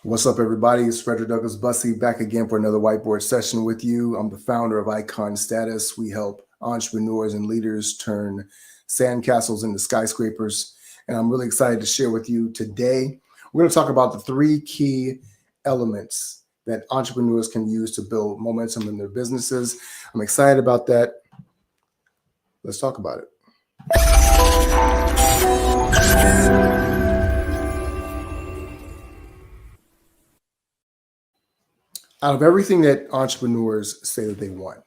What's up, everybody? It's Frederick Douglass Bussey back again for another whiteboard session with you. I'm the founder of Icon Status. We help entrepreneurs and leaders turn sandcastles into skyscrapers. And I'm really excited to share with you today. We're going to talk about the three key elements that entrepreneurs can use to build momentum in their businesses. I'm excited about that. Let's talk about it. Out of everything that entrepreneurs say that they want,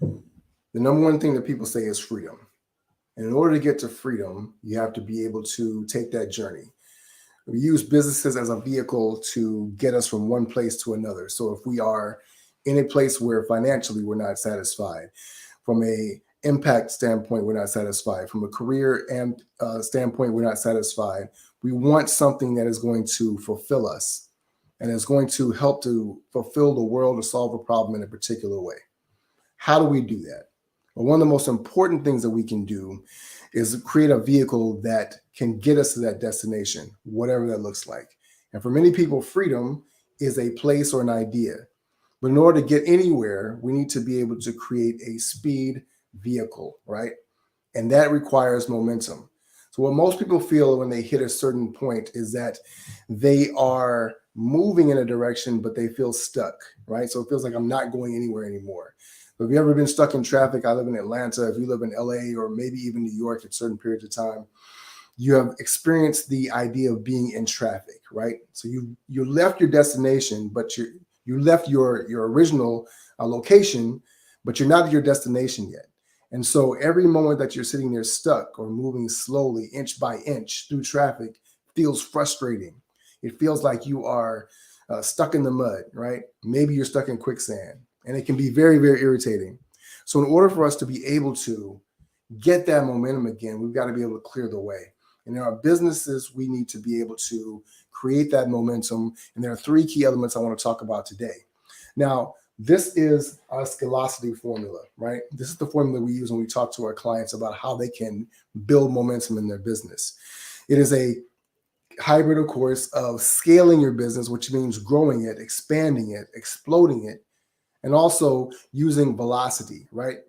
the number one thing that people say is freedom. And in order to get to freedom, you have to be able to take that journey. We use businesses as a vehicle to get us from one place to another. So if we are in a place where financially we're not satisfied, from a impact standpoint, we're not satisfied, from a career and standpoint, we're not satisfied, we want something that is going to fulfill us and is going to help to fulfill the world or solve a problem in a particular way. How do we do that? Well, one of the most important things that we can do is create a vehicle that can get us to that destination, whatever that looks like. And for many people, freedom is a place or an idea. But in order to get anywhere, we need to be able to create a speed vehicle, right? And that requires momentum. So what most people feel when they hit a certain point is that they are moving in a direction, but they feel stuck, right? So it feels like I'm not going anywhere anymore. But have you ever been stuck in traffic? I live in Atlanta. If you live in LA or maybe even New York at certain periods of time, you have experienced the idea of being in traffic, right? So you left your destination, but you left your original location, but you're not at your destination yet. And so every moment that you're sitting there stuck or moving slowly, inch by inch through traffic feels frustrating. It feels like you are stuck in the mud, right? Maybe you're stuck in quicksand, and it can be very, very irritating. So in order for us to be able to get that momentum again, we've got to be able to clear the way. And in our businesses, we need to be able to create that momentum. And there are three key elements I want to talk about today. Now, this is our Scalosity formula, right? This is the formula we use when we talk to our clients about how they can build momentum in their business. It is a hybrid, of course, of scaling your business, which means growing it, expanding it, exploding it, and also using velocity, right?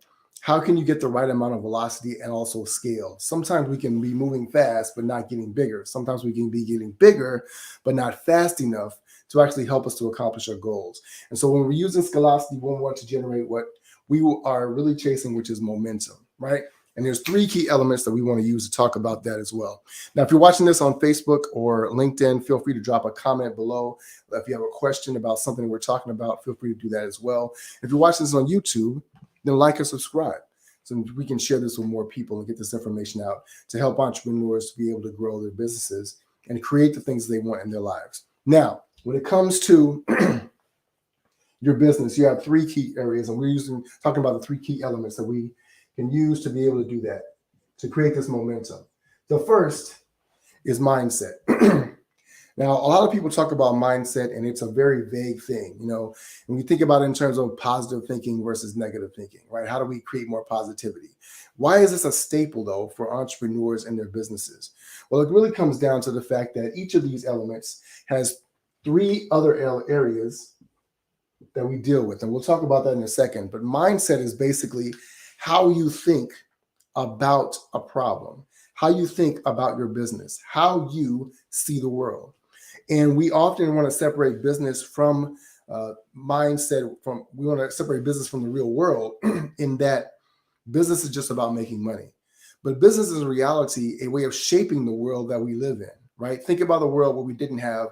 How can you get the right amount of velocity and also scale? Sometimes we can be moving fast, but not getting bigger. Sometimes we can be getting bigger, but not fast enough to actually help us to accomplish our goals. And so when we're using Scalosity, we want to generate what we are really chasing, which is momentum, right? And there's three key elements that we want to use to talk about that as well. Now, if you're watching this on Facebook or LinkedIn, feel free to drop a comment below. If you have a question about something we're talking about, feel free to do that as well. If you're watching this on YouTube, then like and subscribe so we can share this with more people and get this information out to help entrepreneurs to be able to grow their businesses and create the things they want in their lives. Now, when it comes to your business, you have three key areas, and we're talking about the three key elements that we can use to be able to do that, to create this momentum. The first is mindset. Now, a lot of people talk about mindset, and it's a very vague thing. You know, when you think about it in terms of positive thinking versus negative thinking, right? How do we create more positivity? Why is this a staple, though, for entrepreneurs and their businesses? Well, it really comes down to the fact that each of these elements has three other areas that we deal with, and we'll talk about that in a second. But mindset is basically how you think about a problem, how you think about your business, how you see the world. And we often want to separate business from mindset. We want to separate business from the real world in that business is just about making money. But business is in reality a way of shaping the world that we live in, right? Think about the world where we didn't have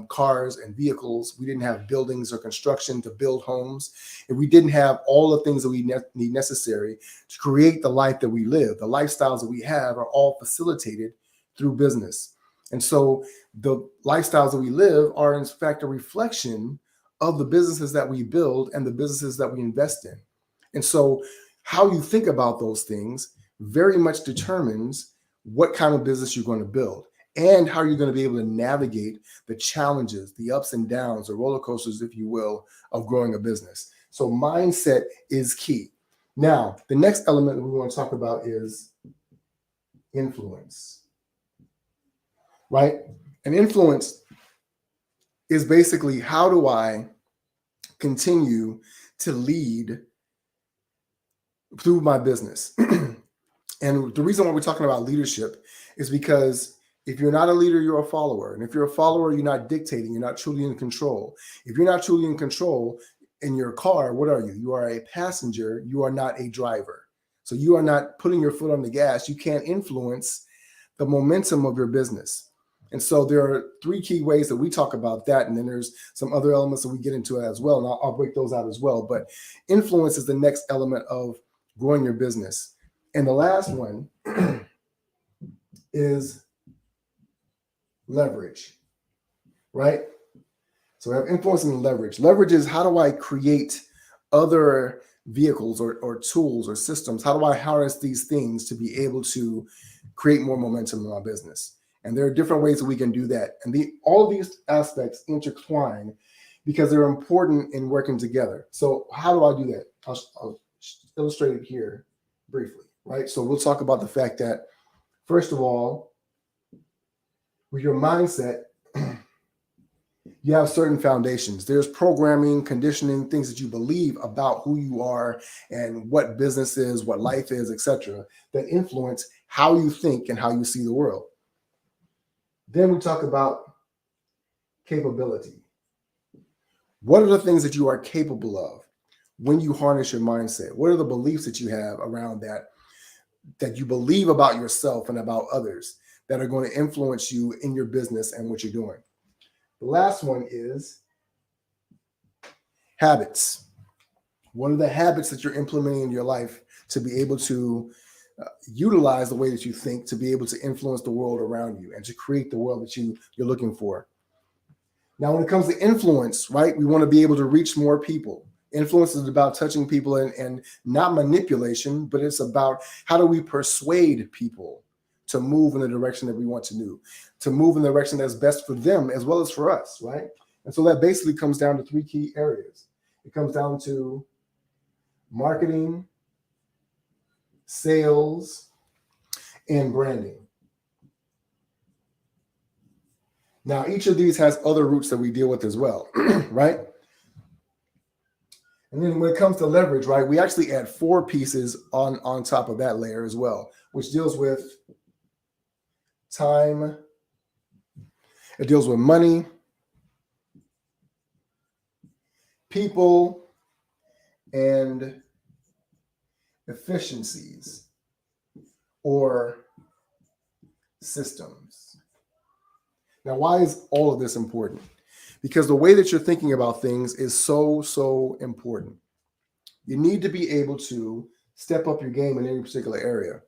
cars and vehicles. We didn't have buildings or construction to build homes. And we didn't have all the things that we need necessary to create the life that we live. The lifestyles that we have are all facilitated through business. And so the lifestyles that we live are, in fact, a reflection of the businesses that we build and the businesses that we invest in. And so how you think about those things very much determines what kind of business you're going to build and how you're going to be able to navigate the challenges, the ups and downs, the roller coasters, if you will, of growing a business. So mindset is key. Now, the next element that we want to talk about is influence, right? And influence is basically, how do I continue to lead through my business? And the reason why we're talking about leadership is because if you're not a leader, you're a follower. And if you're a follower, you're not dictating, you're not truly in control. If you're not truly in control in your car, what are you? You are a passenger, you are not a driver. So you are not putting your foot on the gas. You can't influence the momentum of your business. And so there are three key ways that we talk about that. And then there's some other elements that we get into as well. And I'll break those out as well. But influence is the next element of growing your business. And the last one is leverage, right? So we have influence and leverage. Leverage is, how do I create other vehicles or tools or systems? How do I harness these things to be able to create more momentum in my business? And there are different ways that we can do that. And all of these aspects intertwine because they're important in working together. So how do I do that? I'll illustrate it here briefly. Right. So we'll talk about the fact that, first of all, with your mindset, you have certain foundations. There's programming, conditioning, things that you believe about who you are and what business is, what life is, etc., that influence how you think and how you see the world. Then we talk about capability. What are the things that you are capable of when you harness your mindset? What are the beliefs that you have around that you believe about yourself and about others that are going to influence you in your business and what you're doing? The last one is habits. What are the habits that you're implementing in your life to be able to utilize the way that you think, to be able to influence the world around you and to create the world that you're looking for? Now, when it comes to influence, right, we want to be able to reach more people. Influence is about touching people and not manipulation, but it's about how do we persuade people to move in the direction that we want to move in the direction that's best for them as well as for us, right? And so that basically comes down to three key areas. It comes down to marketing, sales, and branding. Now, each of these has other roots that we deal with as well, right? And then when it comes to leverage, right, we actually add 4 pieces on top of that layer as well, which deals with time, it deals with money, people, and efficiencies or systems. Now, why is all of this important? Because the way that you're thinking about things is so important. You need to be able to step up your game in any particular area.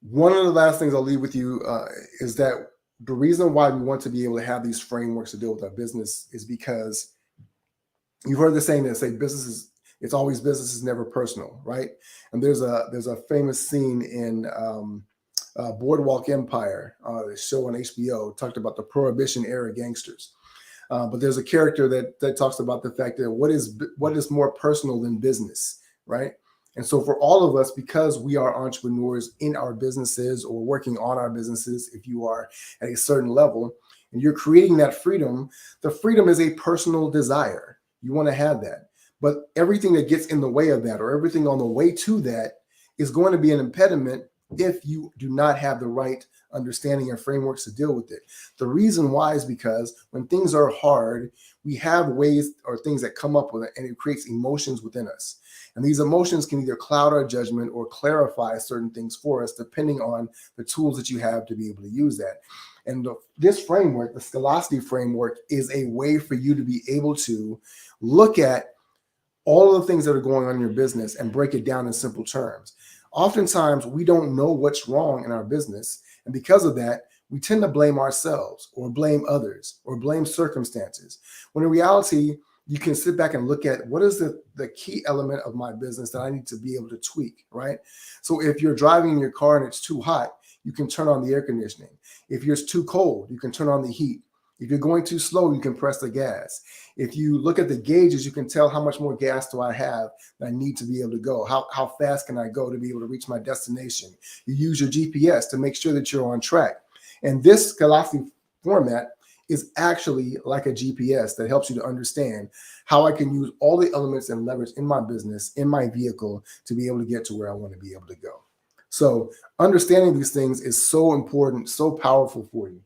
One of the last things I'll leave with you is that the reason why we want to be able to have these frameworks to deal with our business is because you've heard the saying that say it's always business, is never personal, right? And there's a famous scene in Boardwalk Empire, the show on HBO, talked about the Prohibition era gangsters. But there's a character that talks about the fact that what is more personal than business, right? And so for all of us, because we are entrepreneurs in our businesses or working on our businesses, if you are at a certain level and you're creating that freedom, the freedom is a personal desire. You want to have that. But everything that gets in the way of that or everything on the way to that is going to be an impediment if you do not have the right understanding and frameworks to deal with it. The reason why is because when things are hard, we have ways or things that come up with it, and it creates emotions within us. And these emotions can either cloud our judgment or clarify certain things for us, depending on the tools that you have to be able to use that. And this framework, the Scalosity framework, is a way for you to be able to look at all of the things that are going on in your business and break it down in simple terms. Oftentimes, we don't know what's wrong in our business. And because of that, we tend to blame ourselves or blame others or blame circumstances. When in reality, you can sit back and look at what is the key element of my business that I need to be able to tweak, right? So if you're driving in your car and it's too hot, you can turn on the air conditioning. If it's too cold, you can turn on the heat. If you're going too slow, you can press the gas. If you look at the gauges, you can tell how much more gas do I have that I need to be able to go. How fast can I go to be able to reach my destination? You use your GPS to make sure that you're on track. And this Scalosity format is actually like a GPS that helps you to understand how I can use all the elements and leverage in my business, in my vehicle, to be able to get to where I want to be able to go. So understanding these things is so important, so powerful for you.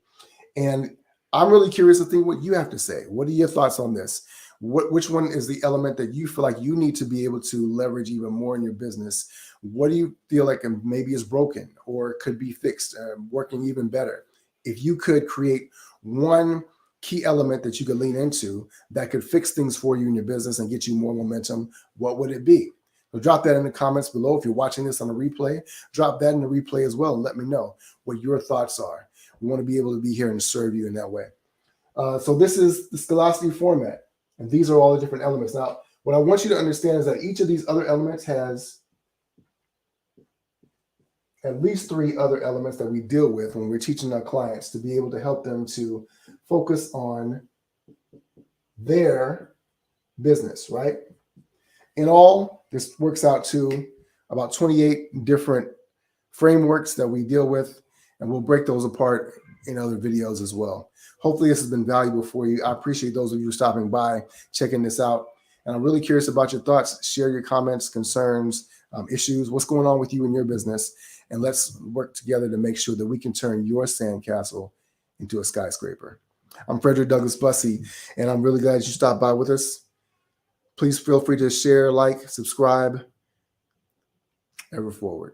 And I'm really curious to think what you have to say. What are your thoughts on this? Which one is the element that you feel like you need to be able to leverage even more in your business? What do you feel like maybe is broken or could be fixed, working even better? If you could create one key element that you could lean into that could fix things for you in your business and get you more momentum, what would it be? So drop that in the comments below. If you're watching this on a replay, drop that in the replay as well and let me know what your thoughts are. We want to be able to be here and serve you in that way. So this is the Scalosity format, and these are all the different elements. Now, what I want you to understand is that each of these other elements has at least 3 other elements that we deal with when we're teaching our clients to be able to help them to focus on their business, right? In all, this works out to about 28 different frameworks that we deal with, and we'll break those apart in other videos as well. Hopefully this has been valuable for you. I appreciate those of you stopping by, checking this out. And I'm really curious about your thoughts. Share your comments, concerns, issues, what's going on with you in your business. And let's work together to make sure that we can turn your sandcastle into a skyscraper. I'm Frederick Douglass Bussey, and I'm really glad you stopped by with us. Please feel free to share, like, subscribe. Ever forward.